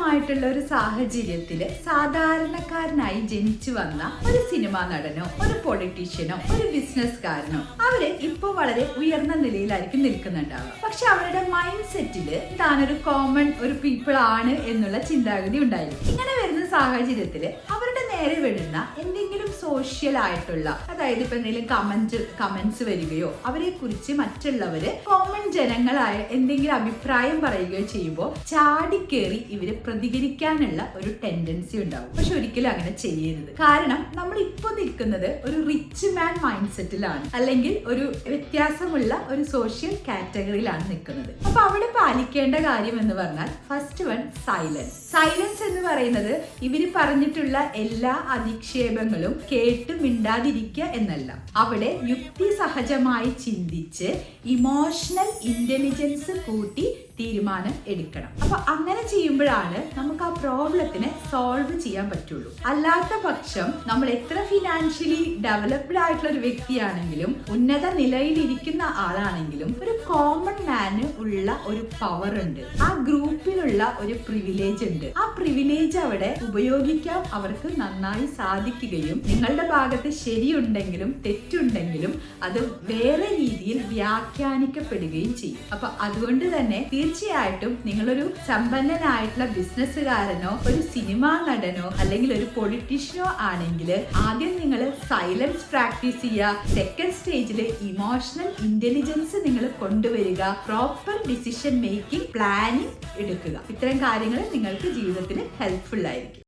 അനുകൂലമായിട്ടുള്ള ഒരു സാഹചര്യത്തില് സാധാരണക്കാരനായി ജനിച്ചു വന്ന ഒരു സിനിമാ നടനോ ഒരു പൊളിറ്റീഷ്യനോ ഒരു ബിസിനസ്സുകാരനോ അവര് ഇപ്പൊ വളരെ ഉയർന്ന നിലയിലായിരിക്കും നിൽക്കുന്നുണ്ടാവുക. പക്ഷെ അവരുടെ മൈൻഡ് സെറ്റില് താനൊരു കോമൺ ഒരു പീപ്പിൾ ആണ് എന്നുള്ള ചിന്താഗതി ഉണ്ടായിരിക്കും. ഇങ്ങനെ വരുന്ന സാഹചര്യത്തില് അവരുടെ നേരെ വരുന്ന എന്തെങ്കിലും സോഷ്യൽ ആയിട്ടുള്ള, അതായത് ഇപ്പൊ എന്തെങ്കിലും കമന്റ്സ് വരികയോ അവരെ കുറിച്ച് മറ്റുള്ളവര് കോമൺ ജനങ്ങളായ എന്തെങ്കിലും അഭിപ്രായം പറയുകയോ ചെയ്യുമ്പോൾ ചാടിക്കേറി ഇവര് പ്രതികരിക്കാനുള്ള ഒരു ടെൻഡൻസി ഉണ്ടാവും. പക്ഷെ ഒരിക്കലും അങ്ങനെ ചെയ്യരുത്. കാരണം നമ്മൾ ഇപ്പൊ നിൽക്കുന്നത് ഒരു റിച്ച് മാൻ മൈൻഡ് സെറ്റിലാണ്, അല്ലെങ്കിൽ ഒരു വ്യത്യാസമുള്ള ഒരു സോഷ്യൽ കാറ്റഗറിയിലാണ് നിൽക്കുന്നത്. അപ്പൊ അവിടെ പാലിക്കേണ്ട കാര്യം എന്ന് പറഞ്ഞാൽ ഫസ്റ്റ് വൺ സൈലൻസ് എന്ന് പറയുന്നത് ഇവര് പറഞ്ഞിട്ടുള്ള എല്ലാ അധിക്ഷേപങ്ങളും കേട്ട് മിണ്ടാതിരിക്കുക എന്നല്ല. അവിടെ യുക്തിസഹജമായി ചിന്തിച്ച് ഇമോഷണൽ ഇന്റലിജൻസ് കൂട്ടി തീരുമാനം എടുക്കണം. അപ്പൊ അങ്ങനെ ചെയ്യുമ്പോഴാണ് നമുക്ക് ആ പ്രോബ്ലത്തിനെ സോൾവ് ചെയ്യാൻ പറ്റുള്ളൂ. അല്ലാത്ത പക്ഷം നമ്മൾ എത്ര ഫിനാൻഷ്യലി ഡെവലപ്ഡ് ആയിട്ടുള്ള ഒരു വ്യക്തിയാണെങ്കിലും ഉന്നത നിലയിലിരിക്കുന്ന ആളാണെങ്കിലും ഒരു കോമൺ മാന് ഉള്ള ഒരു പവർ ഉണ്ട്, ആ ഗ്രൂപ്പിലുള്ള ഒരു പ്രിവിലേജ് ഉണ്ട്. ആ പ്രിവിലേജ് അവിടെ ഉപയോഗിക്കാൻ അവർക്ക് നന്നായി സാധിക്കുകയും നിങ്ങളുടെ ഭാഗത്ത് ശരിയുണ്ടെങ്കിലും തെറ്റുണ്ടെങ്കിലും അത് വേറെ രീതിയിൽ വ്യാഖ്യാനിക്കപ്പെടുകയും ചെയ്യും. അപ്പൊ അതുകൊണ്ട് തന്നെ തീർച്ചയായിട്ടും നിങ്ങളൊരു സമ്പന്നനായിട്ടുള്ള ബിസിനസ്സുകാരനോ ഒരു സിനിമാ നടനോ അല്ലെങ്കിൽ ഒരു പൊളിറ്റീഷ്യനോ ആണെങ്കിൽ ആദ്യം നിങ്ങൾ സൈലൻസ് പ്രാക്ടീസ് ചെയ്യുക. സെക്കൻഡ് സ്റ്റേജിൽ ഇമോഷണൽ ഇന്റലിജൻസ് നിങ്ങൾ കൊണ്ടുവരിക. പ്രോപ്പർ ഡിസിഷൻ മേക്കിംഗ് പ്ലാനിങ് എടുക്കുക. ഇത്തരം കാര്യങ്ങൾ നിങ്ങൾക്ക് ജീവിതത്തിൽ ഹെൽപ്ഫുൾ ആയിരിക്കും.